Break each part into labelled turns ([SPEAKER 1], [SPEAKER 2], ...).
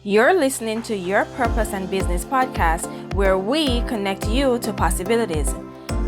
[SPEAKER 1] You're listening to Your Purpose and Business podcast, where we connect you to possibilities.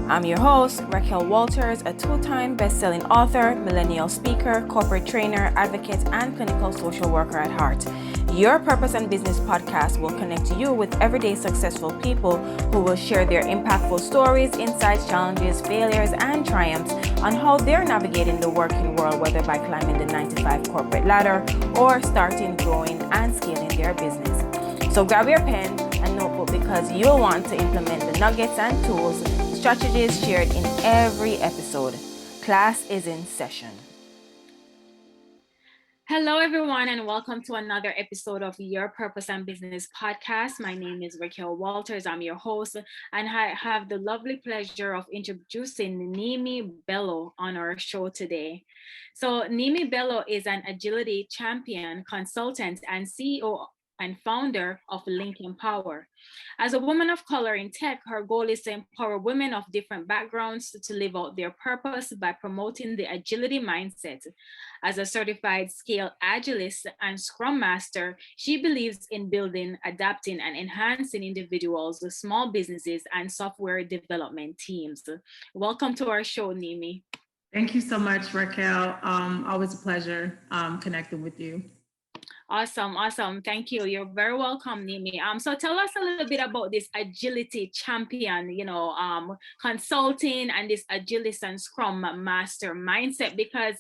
[SPEAKER 1] I'm your host, Raquel Walters, a two-time best-selling author, millennial speaker, corporate trainer, advocate, and clinical social worker at heart. Your Purpose and Business podcast will connect you with everyday successful people who will share their impactful stories, insights, challenges, failures, and triumphs on how they're navigating the working world, whether by climbing the 9-to-5 corporate ladder or starting, growing, and scaling their business. So grab your pen and notebook because you'll want to implement the nuggets and tools, strategies shared in every episode. Class is in session. Hello, everyone, and welcome to another episode of Your Purpose and Business podcast. My name is Raquel Walters. I'm your host, and I have the lovely pleasure of introducing Nimi Bello on our show today. So Nimi Bello is an agility champion, consultant, and CEO and founder of Lincoln Power. As a woman of color in tech, her goal is to empower women of different backgrounds to live out their purpose by promoting the agility mindset. As a certified scale agilist and scrum master, she believes in building, adapting, and enhancing individuals, small businesses, and software development teams. Welcome to our show, Nimi.
[SPEAKER 2] Thank you so much, Raquel. Always a pleasure connecting with you.
[SPEAKER 1] Awesome. Thank you. You're very welcome, Nimi. So tell us a little bit about this agility champion, consulting and this agilist and scrum master mindset, because,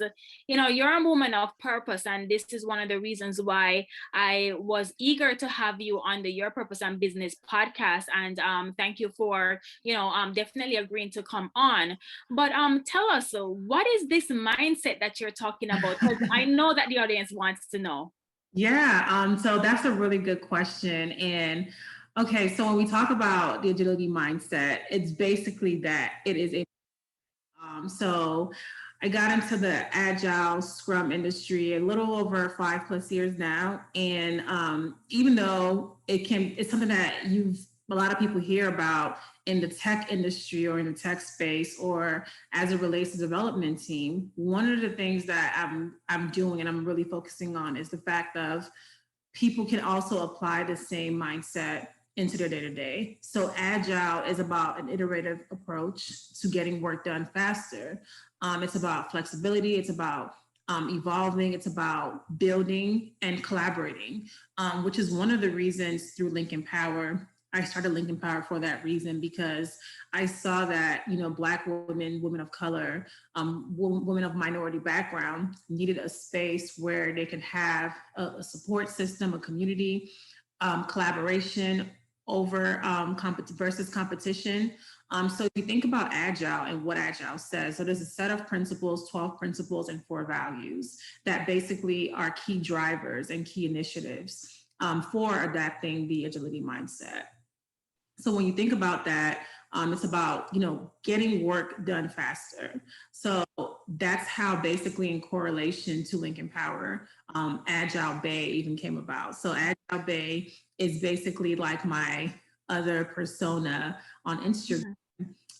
[SPEAKER 1] you're a woman of purpose. And this is one of the reasons why I was eager to have you on the Your Purpose and Business podcast. And thank you for, definitely agreeing to come on. But tell us, what is this mindset that you're talking about? Because I know that the audience wants to know.
[SPEAKER 2] Yeah, so that's a really good question. And okay, so when we talk about the agility mindset, it's basically that it is a so I got into the Agile Scrum industry a little over 5+ years now. And even though it's something that a lot of people hear about in the tech industry or in the tech space or as it relates to development team, one of the things that I'm doing and I'm really focusing on is the fact of people can also apply the same mindset into their day-to-day. So Agile is about an iterative approach to getting work done faster. It's about flexibility. It's about evolving. It's about building and collaborating, which is one of the reasons through Lincoln Power. I started Lincoln Power for that reason, because I saw that, Black women, women of color, women of minority background needed a space where they could have a support system, a community, collaboration over versus competition. So if you think about Agile and what Agile says, so there's a set of principles, 12 principles and 4 values that basically are key drivers and key initiatives for adapting the agility mindset. So when you think about that, it's about, getting work done faster. So that's how basically in correlation to Lincoln Power, Agile Bay even came about. So Agile Bay is basically like my other persona on Instagram.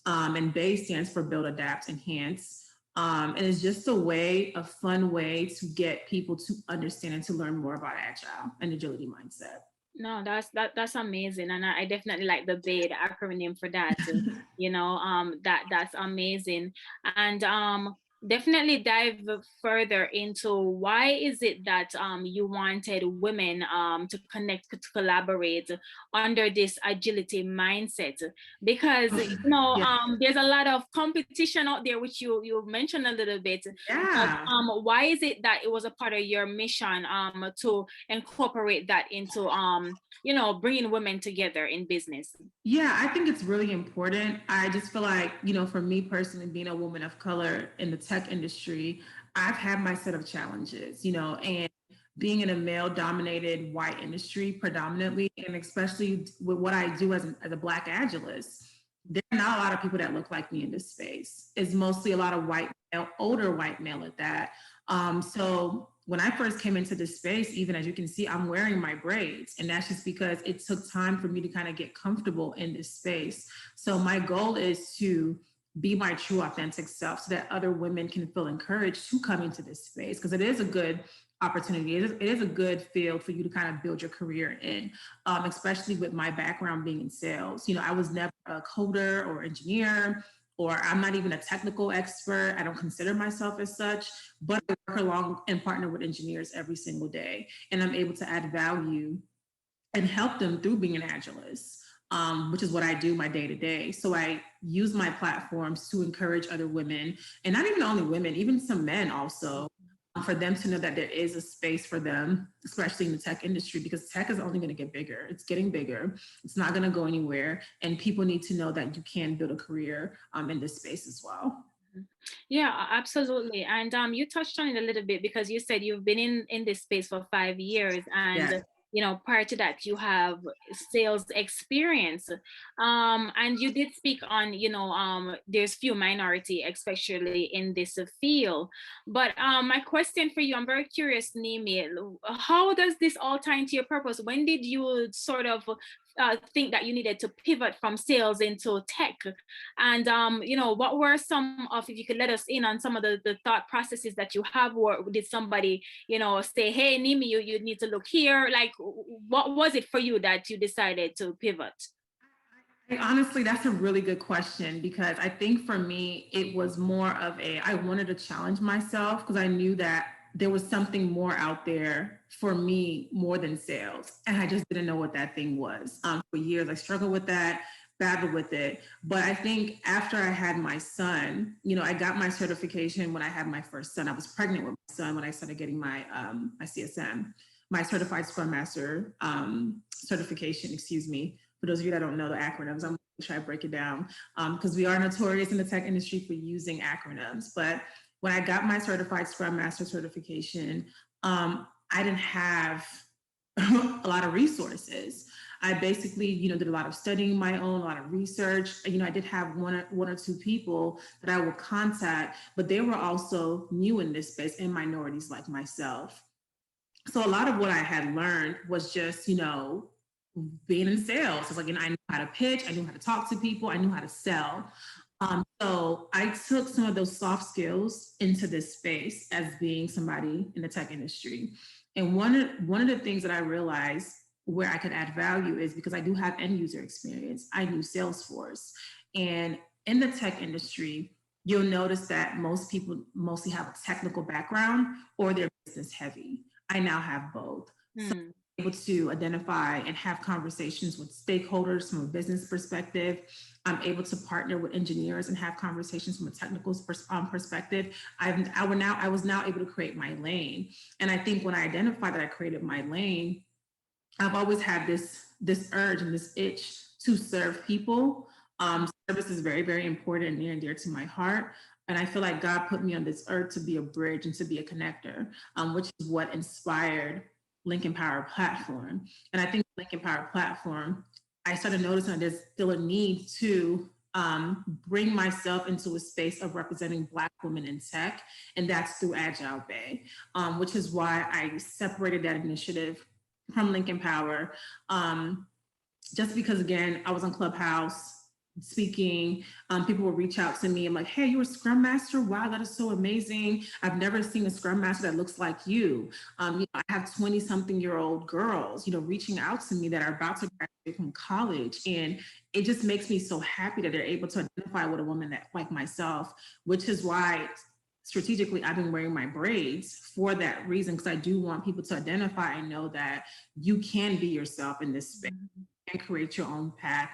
[SPEAKER 2] And Bay stands for Build, Adapt, Enhance. And it's just a fun way to get people to understand and to learn more about Agile and agility mindset.
[SPEAKER 1] No, that's amazing, and I definitely like the BAY, the acronym for that. That's amazing, and definitely dive further into why is it that you wanted women to connect, to collaborate under this agility mindset, because there's a lot of competition out there, which you mentioned a little bit.
[SPEAKER 2] Yeah.
[SPEAKER 1] But, why is it that it was a part of your mission to incorporate that into bringing women together in business?
[SPEAKER 2] Yeah, I think it's really important. I just feel like, for me personally, being a woman of color in the tech industry, I've had my set of challenges, and being in a male dominated white industry predominantly, and especially with what I do as a Black agilist, there are not a lot of people that look like me in this space. It's mostly a lot of white male, older white male at that. So when I first came into this space, even as you can see, I'm wearing my braids. And that's just because it took time for me to kind of get comfortable in this space. So my goal is to be my true authentic self so that other women can feel encouraged to come into this space, because it is a good opportunity. It is a good field for you to kind of build your career in, especially with my background being in sales. I was never a coder or engineer, or I'm not even a technical expert. I don't consider myself as such, but I work along and partner with engineers every single day, and I'm able to add value and help them through being an agilist, which is what I do my day to day. So I use my platforms to encourage other women, and not even only women, even some men also, for them to know that there is a space for them, especially in the tech industry, because tech is only going to get bigger. It's getting bigger. It's not going to go anywhere. And people need to know that you can build a career in this space as well.
[SPEAKER 1] Yeah, absolutely. And you touched on it a little bit because you said you've been in this space for 5 years,
[SPEAKER 2] Yeah.
[SPEAKER 1] and prior to that you have sales experience. And you did speak on, there's few minority, especially in this field. But my question for you, I'm very curious, Nimi, how does this all tie into your purpose? When did you sort of think that you needed to pivot from sales into tech? And what were some of, if you could let us in on some of the thought processes that you have, or did somebody, say, hey, Nimi, you need to look here? Like, what was it for you that you decided to pivot?
[SPEAKER 2] Honestly, that's a really good question, because I think for me, it was more of I wanted to challenge myself, because I knew that there was something more out there for me more than sales. And I just didn't know what that thing was. For years, I struggled with that, battled with it. But I think after I had my son, I got my certification when I had my first son. I was pregnant with my son when I started getting my CSM, my Certified Scrum Master certification, excuse me. For those of you that don't know the acronyms, I'm going to try to break it down, because we are notorious in the tech industry for using acronyms. But when I got my Certified Scrum Master certification, I didn't have a lot of resources. I basically, did a lot of studying my own, a lot of research. I did have one or two people that I would contact, but they were also new in this space and minorities like myself. So a lot of what I had learned was just, being in sales. It's like, I knew how to pitch, I knew how to talk to people, I knew how to sell. So I took some of those soft skills into this space as being somebody in the tech industry. And one of the things that I realized where I could add value is because I do have end user experience. I knew Salesforce. And in the tech industry, you'll notice that most people mostly have a technical background or they're business heavy. I now have both. So
[SPEAKER 1] Hmm.
[SPEAKER 2] I'm able to identify and have conversations with stakeholders from a business perspective. I'm able to partner with engineers and have conversations from a technical perspective. I was now able to create my lane. And I think when I identified that I created my lane, I've always had this urge and this itch to serve people. Service is very, very important and near and dear to my heart. And I feel like God put me on this earth to be a bridge and to be a connector, which is what inspired Lincoln Power Platform. And I think Lincoln Power Platform, I started noticing that there's still a need to bring myself into a space of representing Black women in tech, and that's through Agile Bay, which is why I separated that initiative from Lincoln Power. Just because, again, I was on Clubhouse speaking, people will reach out to me. I'm like, hey, you're a Scrum Master? Wow, that is so amazing. I've never seen a Scrum Master that looks like you. I have 20-something-year-old girls, reaching out to me that are about to graduate from college. And it just makes me so happy that they're able to identify with a woman that like myself, which is why strategically I've been wearing my braids for that reason, because I do want people to identify and know that you can be yourself in this space and create your own path.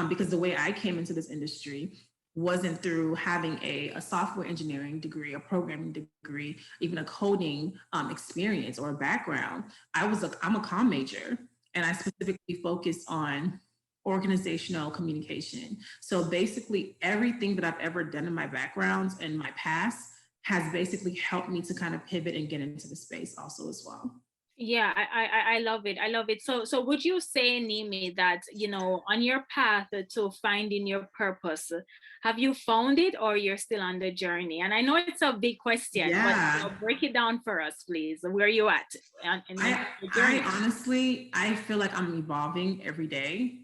[SPEAKER 2] Because the way I came into this industry wasn't through having a software engineering degree, a programming degree, even a coding experience or a background. I'm a comm major, and I specifically focus on organizational communication. So basically everything that I've ever done in my backgrounds and my past has basically helped me to kind of pivot and get into the space also as well.
[SPEAKER 1] Yeah, I love it. I love it. So would you say, Nimi, that on your path to finding your purpose, have you found it, or you're still on the journey? And I know it's a big question, but
[SPEAKER 2] Yeah.
[SPEAKER 1] break it down for us, please. Where are you at in
[SPEAKER 2] I
[SPEAKER 1] your
[SPEAKER 2] I
[SPEAKER 1] journey?
[SPEAKER 2] honestly I feel like I'm evolving every day.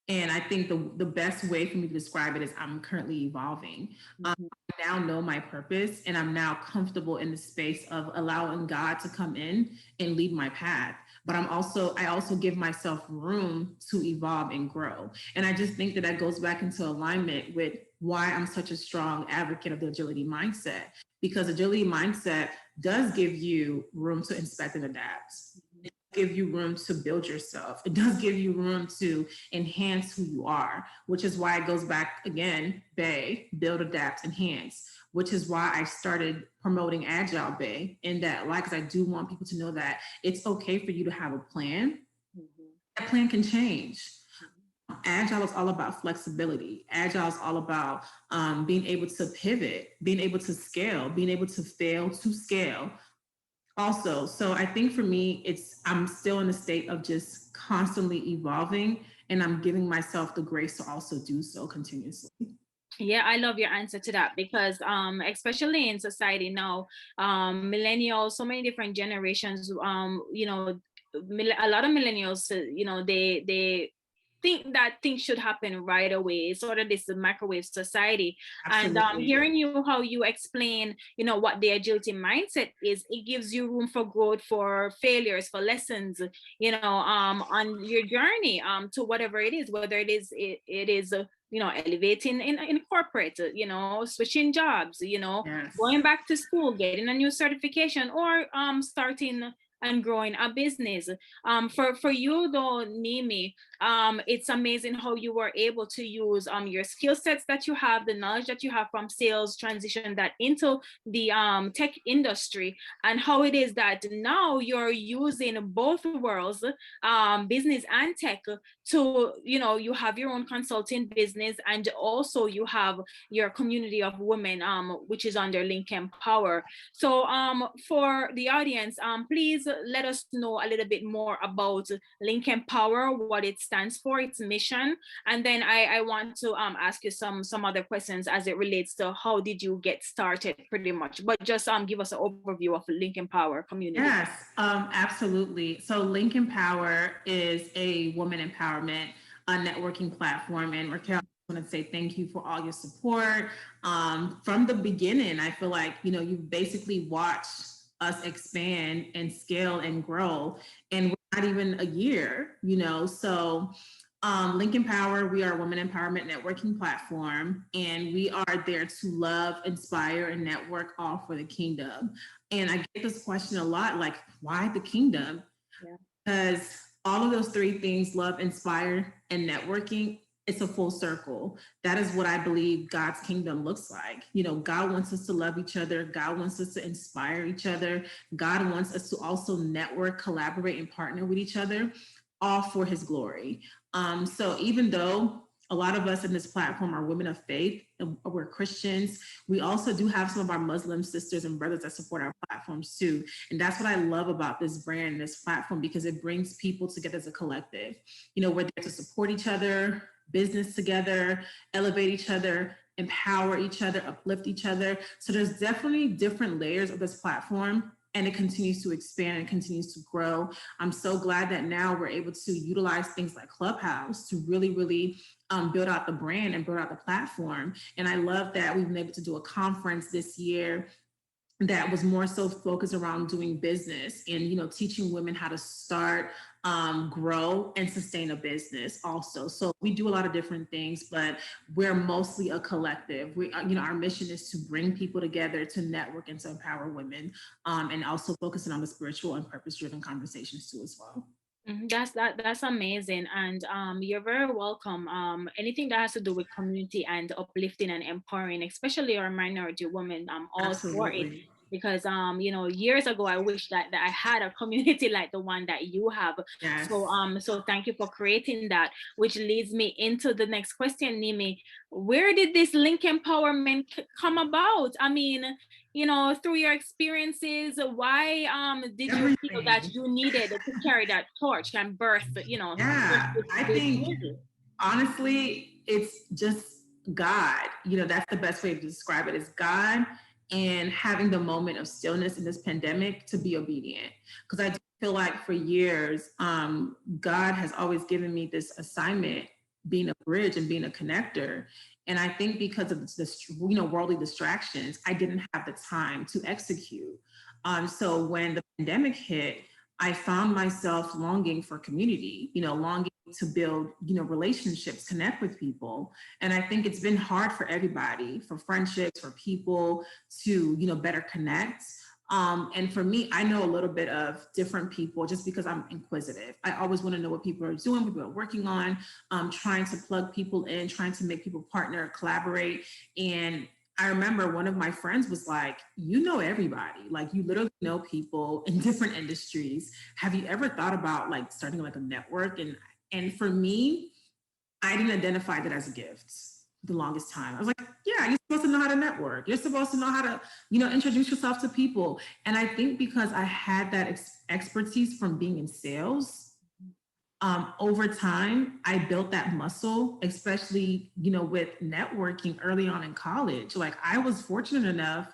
[SPEAKER 2] And I think the best way for me to describe it is I'm currently evolving.
[SPEAKER 1] Mhm.
[SPEAKER 2] I now know my purpose, and I'm now comfortable in the space of allowing God to come in and lead my path. But I also give myself room to evolve and grow. And I just think that that goes back into alignment with why I'm such a strong advocate of the agility mindset, because agility mindset does give you room to inspect and adapt, give you room to build yourself. It does give you room to enhance who you are, which is why it goes back again, Bay, build, adapt, enhance, which is why I started promoting Agile Bay in that, like, because I do want people to know that it's okay for you to have a plan.
[SPEAKER 1] Mhm.
[SPEAKER 2] That plan can change. Agile is all about flexibility. Agile is all about being able to pivot, being able to scale, being able to fail to scale also. So I think for me, I'm still in a state of just constantly evolving, and I'm giving myself the grace to also do so continuously.
[SPEAKER 1] Yeah, I love your answer to that because especially in society now, millennials, so many different generations, a lot of millennials, they think that things should happen right away. It's sort of this microwave society. And
[SPEAKER 2] Absolutely.
[SPEAKER 1] hearing you how you explain, what the agility mindset is, it gives you room for growth, for failures, for lessons, on your journey to whatever it is, whether it is elevating in corporate, switching jobs,
[SPEAKER 2] Yes.
[SPEAKER 1] going back to school, getting a new certification, or starting and growing a business. For you though, Nimi, it's amazing how you were able to use your skill sets that you have, the knowledge that you have from sales, transition that into the tech industry, and how it is that now you're using both worlds, business and tech, to you have your own consulting business, and also you have your community of women, which is under Link Empower. So for the audience, please let us know a little bit more about Link Empower, what it stands for, its mission, and then I want to ask you some other questions as it relates to how did you get started, pretty much. But just give us an overview of Link Empower community.
[SPEAKER 2] Yes, absolutely. So Lincoln Power is a woman empowerment networking platform. And Raquel, I want to say thank you for all your support. From the beginning, I feel like, you've basically watched us expand and scale and grow. And we're not even a year, So Lincoln Power, we are a women empowerment networking platform, and we are there to love, inspire, and network all for the kingdom. And I get this question a lot, like, why the kingdom?
[SPEAKER 1] Yeah.
[SPEAKER 2] Because all of those three things, love, inspire, and networking, it's a full circle. That is what I believe God's kingdom looks like. God wants us to love each other. God wants us to inspire each other. God wants us to also network, collaborate, and partner with each other, all for his glory. So even though a lot of us in this platform are women of faith, and we're Christians, we also do have some of our Muslim sisters and brothers that support our platforms too. And that's what I love about this brand and this platform, because it brings people together as a collective. We're there to support each other, business together, elevate each other, empower each other, uplift each other. So there's definitely different layers of this platform, and it continues to expand and continues to grow. I'm so glad that now we're able to utilize things like Clubhouse to really, really build out the brand and build out the platform. And I love that we've been able to do a conference this year that was more so focused around doing business and teaching women how to start, grow, and sustain a business also. So we do a lot of different things, but we're mostly a collective. Our mission is to bring people together, to network, and to empower women, and also focusing on the spiritual and purpose-driven conversations too as well.
[SPEAKER 1] That's amazing, and you're very welcome. Anything that has to do with community and uplifting and empowering, especially our minority women, I'm all for it.
[SPEAKER 2] Absolutely.
[SPEAKER 1] Because years ago I wish that I had a community like the one that you have.
[SPEAKER 2] Yes.
[SPEAKER 1] So thank you for creating that, which leads me into the next question, Nimi. Where did this link empowerment come about? I mean, through your experiences, why did you feel that
[SPEAKER 2] Everything.
[SPEAKER 1] you needed to carry that torch and birth,
[SPEAKER 2] Yeah, I
[SPEAKER 1] this
[SPEAKER 2] think
[SPEAKER 1] vision?
[SPEAKER 2] honestly, it's just God. That's the best way to describe it, is God, and having the moment of stillness in this pandemic to be obedient. Because I do feel like for years, God has always given me this assignment being a bridge and being a connector. And I think because of this, worldly distractions, I didn't have the time to execute. So when the pandemic hit, I found myself longing for community, longing to build, relationships, connect with people. And I think it's been hard for everybody, for friendships, for people to, better connect. And for me, I know a little bit of different people just because I'm inquisitive. I always want to know what people are doing, what people are working on, trying to plug people in, trying to make people partner, collaborate. And I remember one of my friends was like, you know everybody, like you literally know people in different industries. Have you ever thought about like starting like a network? And for me, I didn't identify that as a gift the longest time. I was like, yeah, you're supposed to know how to network. You're supposed to know how to, introduce yourself to people. And I think because I had that expertise from being in sales, over time, I built that muscle, especially, with networking early on in college. Like I was fortunate enough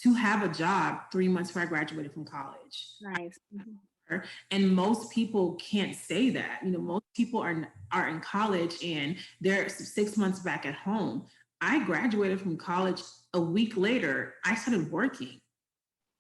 [SPEAKER 2] to have a job 3 months before I graduated from college.
[SPEAKER 1] Nice. Mm-hmm.
[SPEAKER 2] And most people can't say that. Most people are in college and they're 6 months back at home. I graduated from college a week later. I started working.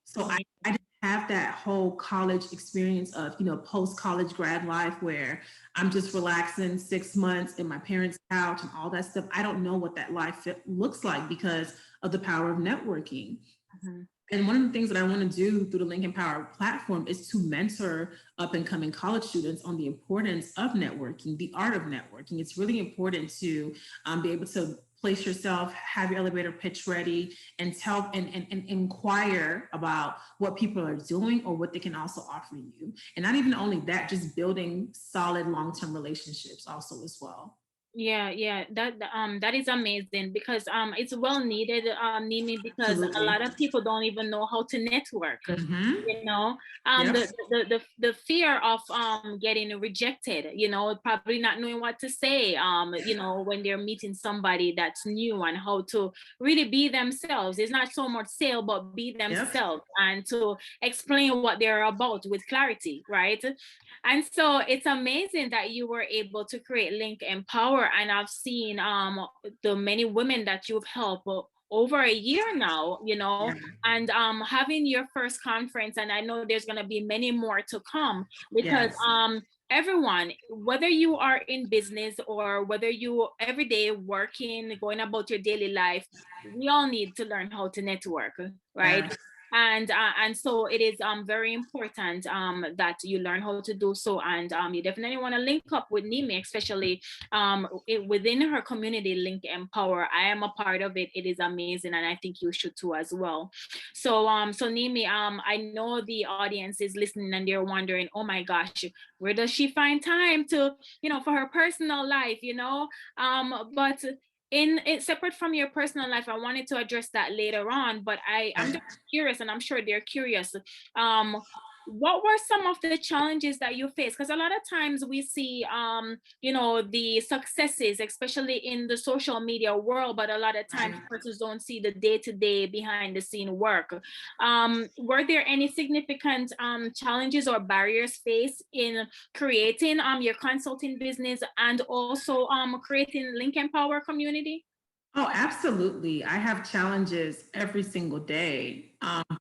[SPEAKER 2] So I didn't have that whole college experience of, post-college grad life where I'm just relaxing 6 months in my parents' couch and all that stuff. I don't know what that life looks like because of the power of networking. Mm-hmm. And one of the things that I want to do through the Lincoln Power platform is to mentor up and coming college students on the importance of networking, the art of networking. It's really important to be able to place yourself, have your elevator pitch ready, and tell and inquire about what people are doing or what they can also offer you. And not even only that, just building solid long-term relationships also as well.
[SPEAKER 1] Yeah, that is amazing because it's well needed, Nimi, because a
[SPEAKER 2] Absolutely.
[SPEAKER 1] lot of people don't even know how to network.
[SPEAKER 2] Mm-hmm.
[SPEAKER 1] The,
[SPEAKER 2] Yes.
[SPEAKER 1] the fear of getting rejected, probably not knowing what to say, when they're meeting somebody that's new, and how to really be themselves. It's not so much sale, but be
[SPEAKER 2] Yep.
[SPEAKER 1] themselves and to explain what they're about with clarity, right? And so it's amazing that you were able to create Link Empower, and I've seen the many women that you've helped over a year now,
[SPEAKER 2] Yeah.
[SPEAKER 1] and having your first conference, and I know there's going to be many more to come, because
[SPEAKER 2] Yes.
[SPEAKER 1] everyone, whether you are in business or whether you every day working, going about your daily life, we all need to learn how to network, right?
[SPEAKER 2] Yes.
[SPEAKER 1] And so it is very important that you learn how to do so, and you definitely want to link up with Nimi, especially within her community, Link Empower. I am a part of it. It is amazing, and I think you should too as well. So Nimi, I know the audience is listening and they're wondering, oh my gosh, where does she find time to, for her personal life, but in it separate from your personal life, I wanted to address that later on, but I'm just curious, and I'm sure they're curious. What were some of the challenges that you faced? Because a lot of times we see the successes, especially in the social media world, but a lot of times persons don't see the day-to-day behind the scene work. Were there any significant challenges or barriers faced in creating your consulting business, and also creating Link Empower community?
[SPEAKER 2] Oh, absolutely. I have challenges every single day.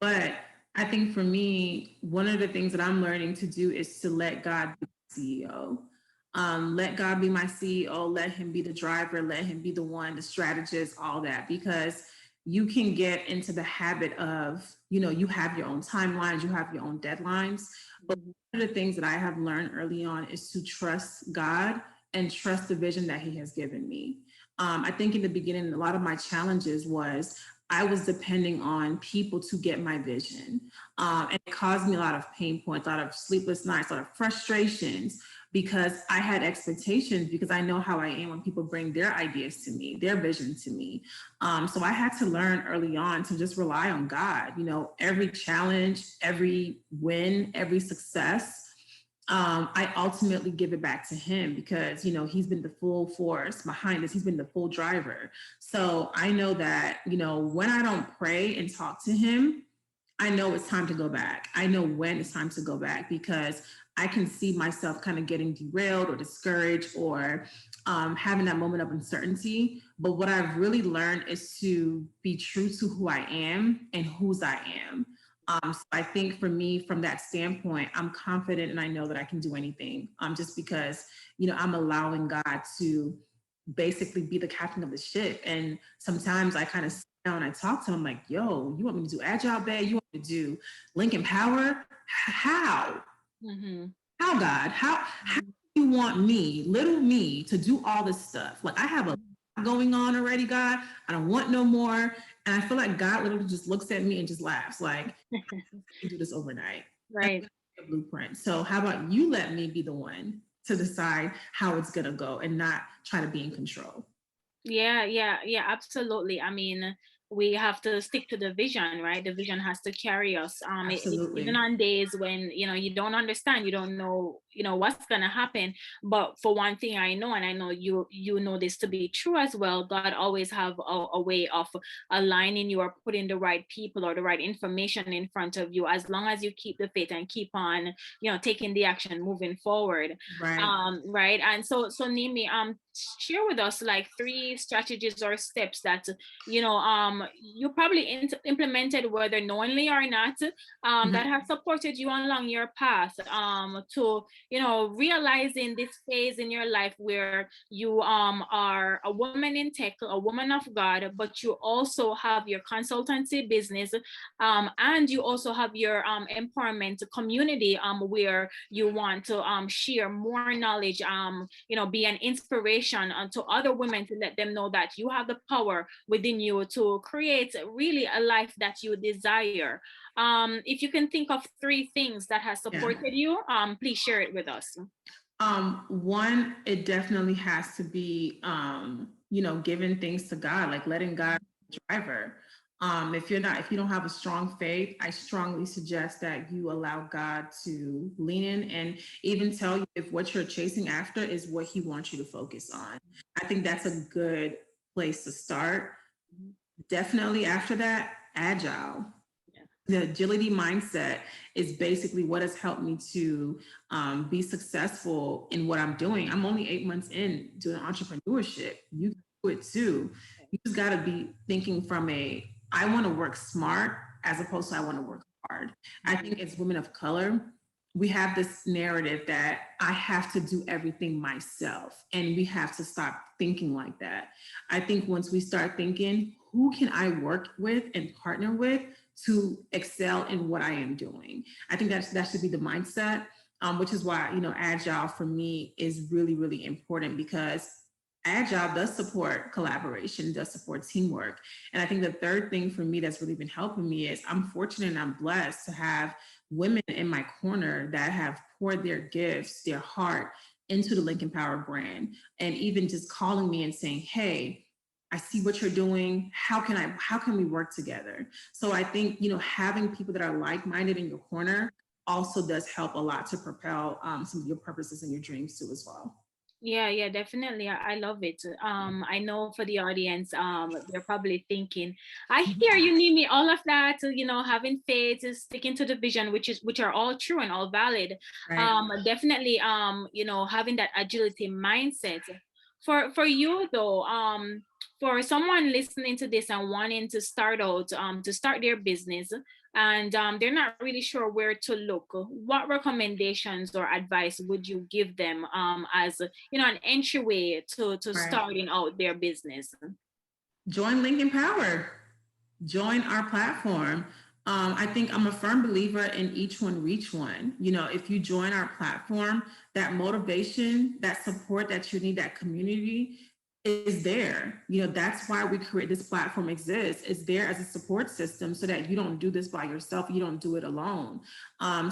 [SPEAKER 2] But I think for me, one of the things that I'm learning to do is to let God be the CEO. Let God be my CEO. Let him be the driver. Let him be the one, the strategist, all that, because you can get into the habit of, you have your own timelines, you have your own deadlines. But one of the things that I have learned early on is to trust God and trust the vision that he has given me. I think in the beginning, a lot of my challenges was I was depending on people to get my vision. And it caused me a lot of pain points, a lot of sleepless nights, a lot of frustrations, because I had expectations, because I know how I am when people bring their ideas to me, their vision to me. So I had to learn early on to just rely on God. Every challenge, every win, every success, I ultimately give it back to him, because, he's been the full force behind this. He's been the full driver. So I know that, when I don't pray and talk to him, I know it's time to go back. I know when it's time to go back, because I can see myself kind of getting derailed or discouraged or having that moment of uncertainty. But what I've really learned is to be true to who I am and whose I am. So I think for me, from that standpoint, I'm confident and I know that I can do anything. Just because I'm allowing God to basically be the captain of the ship. And sometimes I kind of sit down and I talk to him like, "Yo, you want me to do Agile Bay? You want me to do Lincoln Power? How?
[SPEAKER 1] Mm-hmm.
[SPEAKER 2] How God? How do you want me, little me, to do all this stuff? Like I have a lot going on already, God. I don't want no more." And I feel like God literally just looks at me and just laughs, like, "You do this overnight." And
[SPEAKER 1] Right.
[SPEAKER 2] a blueprint. So how about you let me be the one to decide how it's gonna go and not try to be in control?
[SPEAKER 1] Yeah, absolutely. I mean, we have to stick to the vision, right? The vision has to carry us. Even
[SPEAKER 2] Absolutely.
[SPEAKER 1] on days when you don't understand, you don't know, what's gonna happen. But for one thing, I know, and I know you know this to be true as well. God always have a way of aligning you or putting the right people or the right information in front of you, as long as you keep the faith and keep on, taking the action, moving forward.
[SPEAKER 2] Right.
[SPEAKER 1] Right. And so Nimi, share with us like three strategies or steps that you probably implemented, whether knowingly or not,
[SPEAKER 2] Mhm.
[SPEAKER 1] that have supported you along your path, to realizing this phase in your life where you are a woman in tech, a woman of God, but you also have your consultancy business, and you also have your empowerment community, where you want to share more knowledge, be an inspiration to other women, to let them know that you have the power within you to create really a life that you desire. If you can think of three things that has
[SPEAKER 2] Yeah.
[SPEAKER 1] supported you, please share it with us.
[SPEAKER 2] One, it definitely has to be, giving things to God, like letting God be the driver. If you don't have a strong faith, I strongly suggest that you allow God to lean in and even tell you if what you're chasing after is what He wants you to focus on. I think that's a good place to start. Definitely after that, agile.
[SPEAKER 1] Yeah.
[SPEAKER 2] The agility mindset is basically what has helped me to be successful in what I'm doing. I'm only 8 months in doing entrepreneurship. You can do it too. You just got to be thinking from I want to work smart as opposed to I want to work hard. I think as women of color, we have this narrative that I have to do everything myself, and we have to stop thinking like that. I think once we start thinking, who can I work with and partner with to excel in what I am doing? I think that should be the mindset, which is why agile for me is really really important, because agile does support collaboration, does support teamwork. And I think the third thing for me that's really been helping me is I'm fortunate and I'm blessed to have women in my corner that have poured their gifts, their heart into the Lincoln Power brand, and even just calling me and saying, "Hey, I see what you're doing. How can we work together?" So I think, having people that are like-minded in your corner also does help a lot to propel some of your purposes and your dreams too as well.
[SPEAKER 1] Yeah, definitely. I love it. I know for the audience, they're probably thinking, I hear you, Nimi, all of that, having faith, sticking to the vision, which are all true and all valid.
[SPEAKER 2] Right.
[SPEAKER 1] Definitely, having that agility mindset. For you though, for someone listening to this and wanting to start their business, and they're not really sure where to look, what recommendations or advice would you give them, as an entryway to
[SPEAKER 2] Right.
[SPEAKER 1] starting out their business?
[SPEAKER 2] Join Lincoln Power. Join our platform. I think I'm a firm believer in each one reach one. If you join our platform, that motivation, that support that you need, that community is there. That's why we create this platform exists. It's there as a support system so that you don't do this by yourself. You don't do it alone.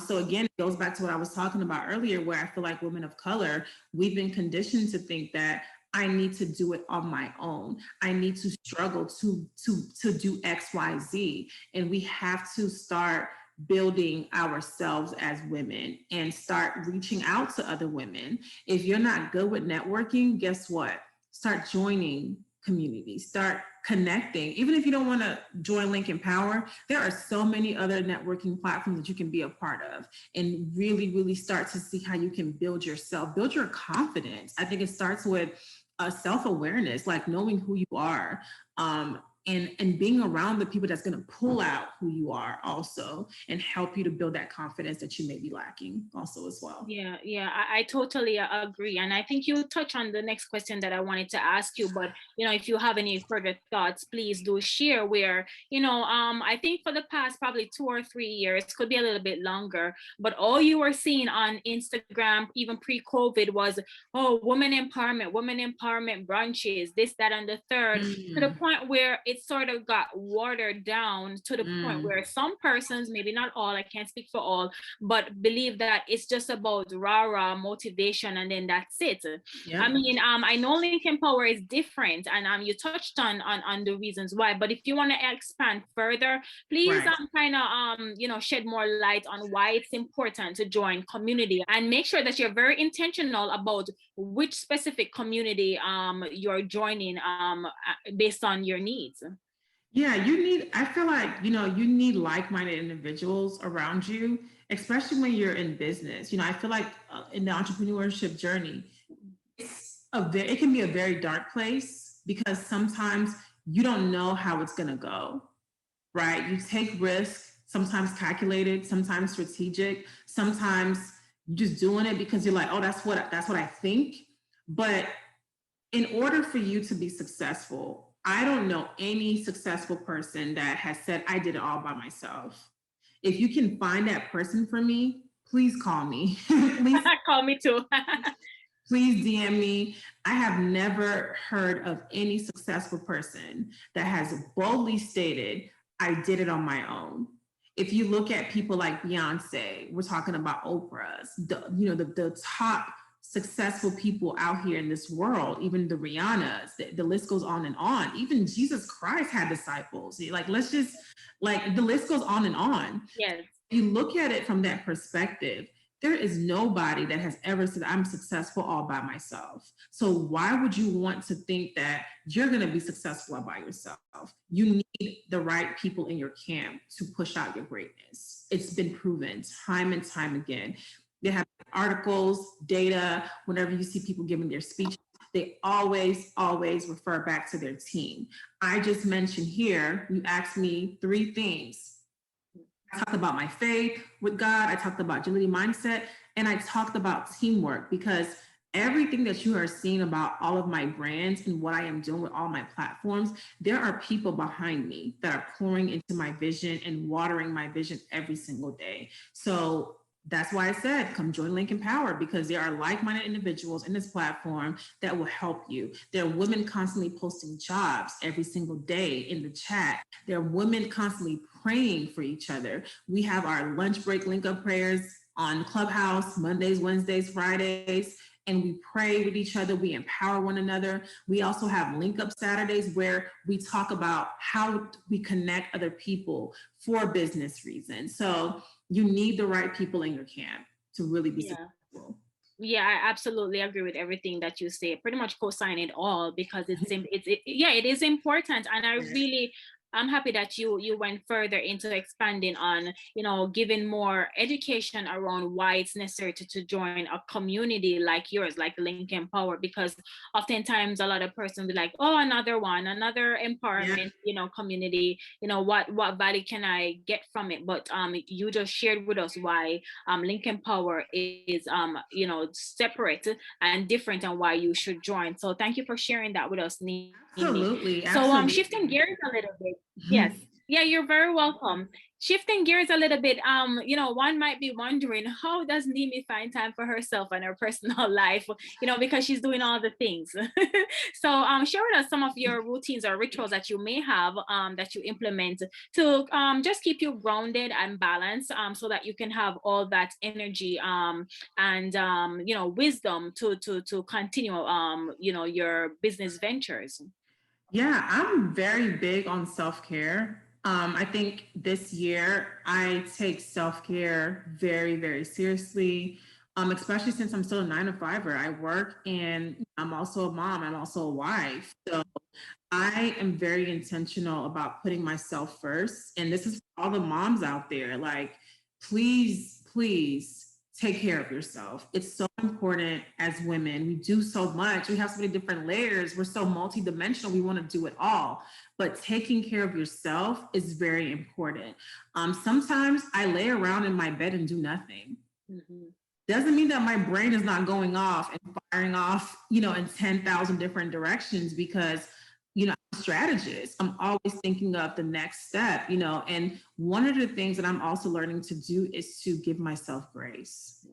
[SPEAKER 2] So again, it goes back to what I was talking about earlier, where I feel like women of color, we've been conditioned to think that I need to do it on my own. I need to struggle to do X, Y, Z. And we have to start building ourselves as women and start reaching out to other women. If you're not good with networking, guess what? Start joining community, start connecting. Even if you don't want to join Link Empower, there are so many other networking platforms that you can be a part of and really, really start to see how you can build yourself, build your confidence. I think it starts with self-awareness, like knowing who you are, and being around the people that's going to pull out who you are also and help you to build that confidence that you may be lacking also as well.
[SPEAKER 1] Yeah, I totally agree. And I think you touch on the next question that I wanted to ask you, but if you have any further thoughts, please do share. Where, I think for the past probably 2 or 3 years, could be a little bit longer, but all you were seeing on Instagram, even pre-COVID, was, oh, women empowerment brunches, this, that, and the third, to the point where it sort of got watered down to the point where some persons, maybe not all, I can't speak for all, but believe that it's just about rah motivation and then that's it. Yeah. I mean, I know Lincoln Power is different, and you touched on the reasons why, but if you want to expand further, please kind of shed more light on why it's important to join community, and make sure that you're very intentional about which specific community you're joining based on your needs.
[SPEAKER 2] Yeah, I feel like, you need like-minded individuals around you, especially when you're in business. I feel like in the entrepreneurship journey, it can be a very dark place because sometimes you don't know how it's going to go, right? You take risks, sometimes calculated, sometimes strategic, sometimes you're just doing it because you're like, oh, that's what I think. But in order for you to be successful, I don't know any successful person that has said, I did it all by myself. If you can find that person for me, please call me. Please
[SPEAKER 1] call me too.
[SPEAKER 2] Please DM me. I have never heard of any successful person that has boldly stated, I did it on my own. If you look at people like Beyonce, we're talking about Oprah's, the top successful people out here in this world, even the Rihannas, the list goes on and on. Even Jesus Christ had disciples. Like, the list goes on and on.
[SPEAKER 1] Yes.
[SPEAKER 2] If you look at it from that perspective, there is nobody that has ever said, I'm successful all by myself. So why would you want to think that you're going to be successful all by yourself? You need the right people in your camp to push out your greatness. It's been proven time and time again. They have articles, data, whenever you see people giving their speech, they always refer back to their team. I just mentioned here, you asked me 3 things. I talked about my faith with God. I talked about agility mindset, and I talked about teamwork, because everything that you are seeing about all of my brands and what I am doing with all my platforms, there are people behind me that are pouring into my vision and watering my vision every single day. So that's why I said, come join Link Empower, because there are like-minded individuals in this platform that will help you. There are women constantly posting jobs every single day in the chat. There are women constantly praying for each other. We have our lunch break link up prayers on Clubhouse, Mondays, Wednesdays, Fridays, and we pray with each other. We empower one another. We also have link up Saturdays where we talk about how we connect other people for business reasons. So you need the right people in your camp to really be successful.
[SPEAKER 1] Yeah, I absolutely agree with everything that you say. Pretty much co-sign it all, because it is important. And I'm happy that you went further into expanding on, giving more education around why it's necessary to join a community like yours, like Lincoln Power, because oftentimes a lot of persons be like, oh, another empowerment, community, what value can I get from it? But you just shared with us why Lincoln Power is separate and different, and why you should join. So thank you for sharing that with us, Nimi.
[SPEAKER 2] Absolutely.
[SPEAKER 1] So shifting gears a little bit. Yes. Yeah, you're very welcome. Shifting gears a little bit, one might be wondering, how does Nimi find time for herself and her personal life, because she's doing all the things. So share with us some of your routines or rituals that you may have that you implement to just keep you grounded and balanced, so that you can have all that energy and wisdom to continue your business ventures.
[SPEAKER 2] Yeah, I'm very big on self-care. I think this year I take self-care very, very seriously, especially since I'm still a 9-to-5er. I work and I'm also a mom. I'm also a wife. So I am very intentional about putting myself first. And this is for all the moms out there. Like, please, please take care of yourself. It's so important as women. We do so much. We have so many different layers. We're so multidimensional. We want to do it all. But taking care of yourself is very important. Sometimes I lay around in my bed and do nothing.
[SPEAKER 1] Mm-hmm.
[SPEAKER 2] Doesn't mean that my brain is not going off and firing off, in 10,000 different directions because, I'm a strategist. I'm always thinking of the next step, and one of the things that I'm also learning to do is to give myself grace.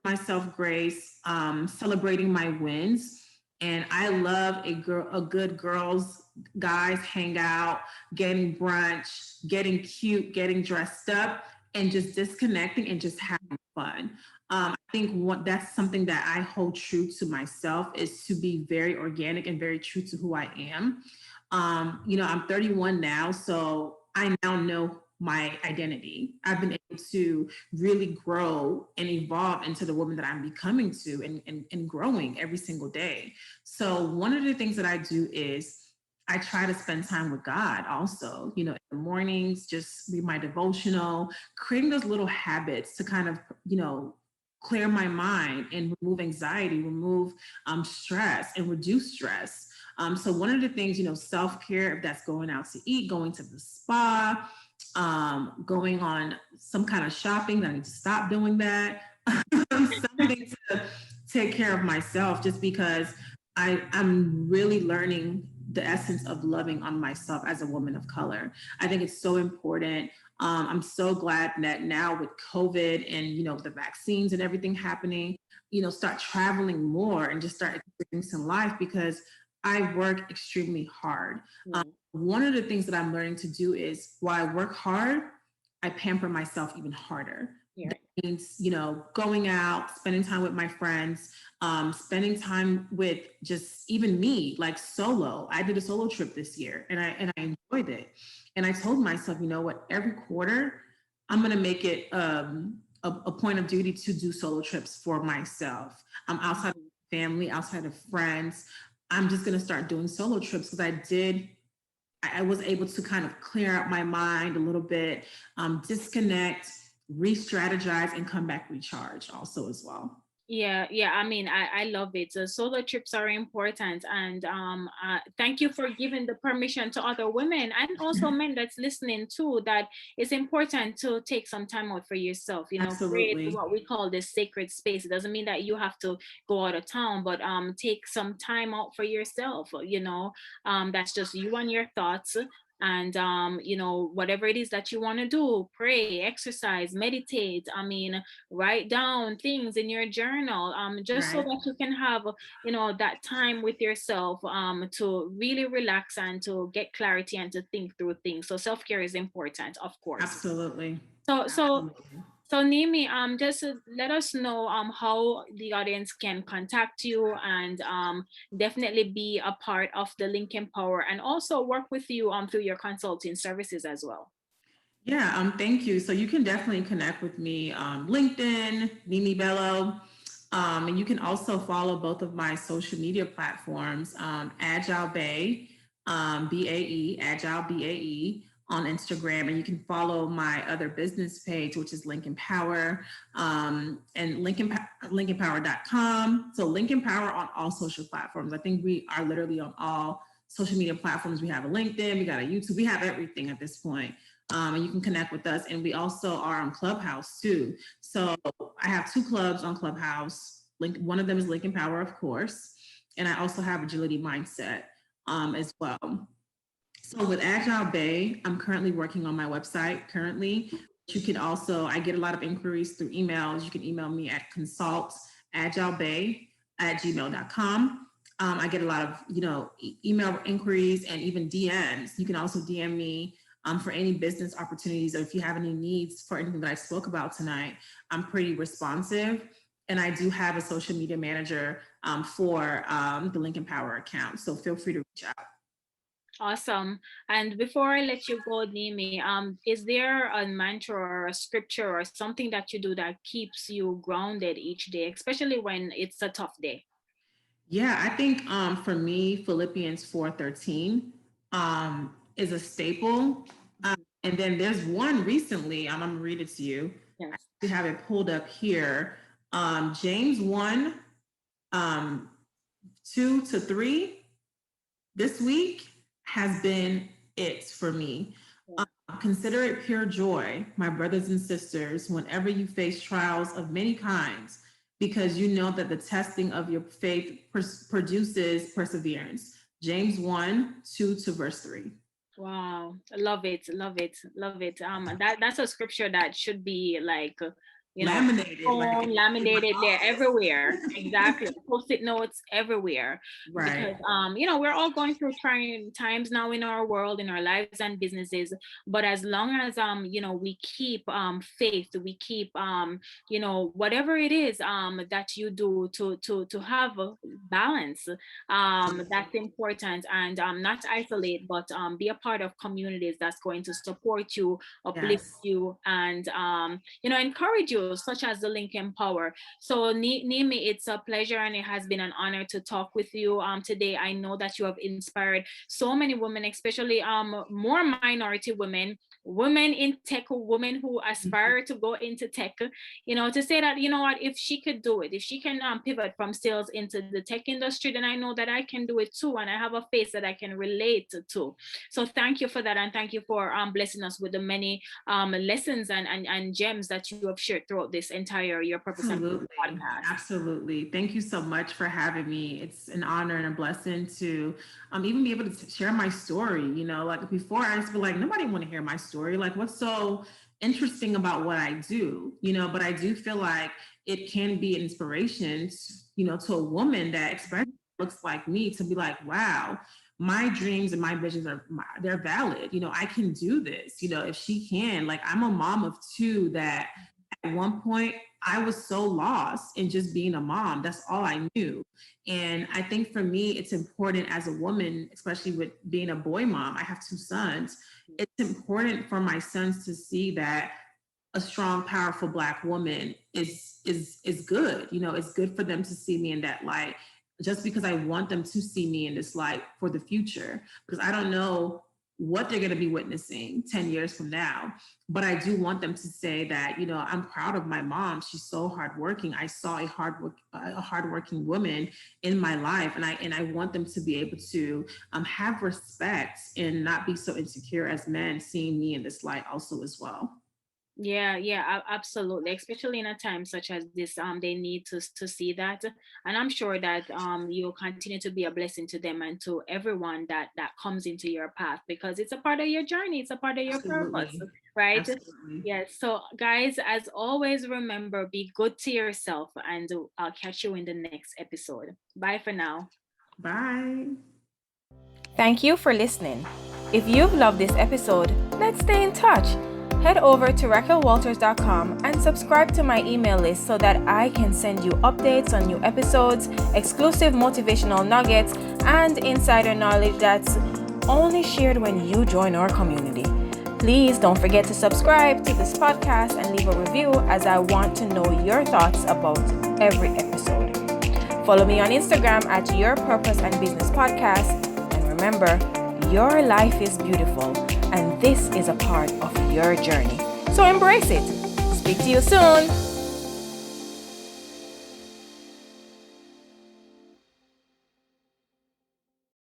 [SPEAKER 2] Myself grace, celebrating my wins. And I love a good girls, guys hangout, getting brunch, getting cute, getting dressed up, and just disconnecting and just having fun. I think that's something that I hold true to myself is to be very organic and very true to who I am. I'm 31 now, so I now know my identity. I've been able to really grow and evolve into the woman that I'm becoming to and growing every single day. So one of the things that I do is I try to spend time with God also, in the mornings, just read my devotional, creating those little habits to kind of, clear my mind and remove anxiety, remove stress and reduce stress. So one of the things, self-care, if that's going out to eat, going to the spa, going on some kind of shopping, that I need to stop doing that. Something to take care of myself just because I'm really learning the essence of loving on myself as a woman of color. I think it's so important. I'm so glad that now with COVID and the vaccines and everything happening, start traveling more and just start experiencing life because I work extremely hard. One of the things that I'm learning to do is while I work hard, I pamper myself even harder.
[SPEAKER 1] Yeah.
[SPEAKER 2] That means, going out, spending time with my friends, spending time with just even me, like solo. I did a solo trip this year and I enjoyed it. And I told myself, you know what, every quarter, I'm gonna make it a point of duty to do solo trips for myself. I'm outside of family, outside of friends. I'm just gonna start doing solo trips because I was able to kind of clear out my mind a little bit, disconnect, re-strategize, and come back recharged also as well.
[SPEAKER 1] Yeah. I mean, I love it. So solo trips are important, and thank you for giving the permission to other women and also men that's listening too. That it's important to take some time out for yourself. Create
[SPEAKER 2] Absolutely.
[SPEAKER 1] what we call this sacred space. It doesn't mean that you have to go out of town, but take some time out for yourself. That's just you and your thoughts, and whatever it is that you want to do, pray, exercise, meditate. I mean, write down things in your journal, just so
[SPEAKER 2] Right.
[SPEAKER 1] that you can have that time with yourself, to really relax and to get clarity and to think through things. So self-care is important, of course.
[SPEAKER 2] Absolutely.
[SPEAKER 1] so so
[SPEAKER 2] Absolutely.
[SPEAKER 1] so Nimi, just let us know how the audience can contact you, and definitely be a part of the Link Empower and also work with you through your consulting services as well.
[SPEAKER 2] Yeah, thank you. So you can definitely connect with me LinkedIn, Nimi Bello. And you can also follow both of my social media platforms, Agile Bay, BAE, Agile BAE on Instagram. And you can follow my other business page, which is Link Empower, and linkenpower.com. So Link Empower on all social platforms. I think we are literally on all social media platforms. We have a LinkedIn, we got a YouTube, we have everything at this point. And you can connect with us. And we also are on Clubhouse too. So I have two clubs on Clubhouse. One of them is Lincoln Power, of course. And I also have Agility Mindset as well. So with Agile Bay, I'm currently working on my website currently. You can also, I get a lot of inquiries through emails. You can email me at consultagilebay@gmail.com. I get a lot of, email inquiries and even DMs. You can also DM me for any business opportunities, or if you have any needs for anything that I spoke about tonight. I'm pretty responsive. And I do have a social media manager for the Lincoln Power account. So feel free to reach out.
[SPEAKER 1] Awesome. And before I let you go, Nimi, is there a mantra or a scripture or something that you do that keeps you grounded each day, especially when it's a tough day?
[SPEAKER 2] Yeah, I think for me, Philippians 4:13 is a staple. And then there's one recently, I'm gonna read it to you. I
[SPEAKER 1] Yes.
[SPEAKER 2] actually have it pulled up here. James 1, 2 to 3 this week has been it for me.
[SPEAKER 1] Yeah.
[SPEAKER 2] Consider it pure joy, my brothers and sisters, whenever you face trials of many kinds, because you know that the testing of your faith produces perseverance. James 1, 2 to verse 3.
[SPEAKER 1] Wow, love it, love it, love it. That's a scripture that should be like, you know,
[SPEAKER 2] Laminated, like
[SPEAKER 1] laminated there everywhere. Exactly, post-it notes everywhere,
[SPEAKER 2] right.
[SPEAKER 1] because you know, we're all going through trying times now in our world, in our lives and businesses. But as long as you know, we keep faith, we keep you know, whatever it is that you do to have a balance, that's important. And not isolate, but be a part of communities that's going to support you, uplift
[SPEAKER 2] Yes.
[SPEAKER 1] you, and you know, encourage you, such as the Lincoln Power. So Nimi, it's a pleasure and it has been an honor to talk with you today. I know that you have inspired so many women, especially more minority women, women in tech, women who aspire to go into tech, you know, to say that, you know what, if she could do it, if she can pivot from sales into the tech industry, then I know that I can do it too, and I have a face that I can relate to. So thank you for that, and thank you for blessing us with the many lessons and gems that you have shared throughout this entire Your Purpose and Purpose
[SPEAKER 2] Absolutely.
[SPEAKER 1] podcast.
[SPEAKER 2] Absolutely. Thank you so much for having me. It's an honor and a blessing to even be able to share my story. You know, like before I used to be like, nobody want to hear my story. Like, what's so interesting about what I do? You know, but I do feel like it can be an inspiration, you know, to a woman that especially looks like me to be like, wow, my dreams and my visions they're valid. You know, I can do this. You know, if she can, like I'm a mom of two that at one point I was so lost in just being a mom. That's all I knew. And I think for me, it's important as a woman, especially with being a boy mom. I have two sons. It's important for my sons to see that a strong, powerful Black woman is good. You know, it's good for them to see me in that light. Just because I want them to see me in this light for the future, because I don't know what they're going to be witnessing 10 years from now. But I do want them to say that, you know, I'm proud of my mom. She's so hardworking. I saw a hardworking woman in my life, and I want them to be able to have respect and not be so insecure as men seeing me in this light also as well.
[SPEAKER 1] Yeah, yeah, absolutely. Especially in a time such as this, they need to see that, and I'm sure that you'll continue to be a blessing to them and to everyone that comes into your path, because it's a part of your journey, it's a part of your purpose,
[SPEAKER 2] Absolutely.
[SPEAKER 1] right?
[SPEAKER 2] Absolutely.
[SPEAKER 1] Yes. So, guys, as always, remember, be good to yourself, and I'll catch you in the next episode. Bye for now.
[SPEAKER 2] Bye.
[SPEAKER 3] Thank you for listening. If you've loved this episode, let's stay in touch. Head over to raquelwalters.com and subscribe to my email list so that I can send you updates on new episodes, exclusive motivational nuggets, and insider knowledge that's only shared when you join our community. Please don't forget to subscribe to this podcast and leave a review, as I want to know your thoughts about every episode. Follow me on Instagram at Your Purpose and Business Podcast. And remember, your life is beautiful, and this is a part of your journey. So embrace it. Speak to you soon.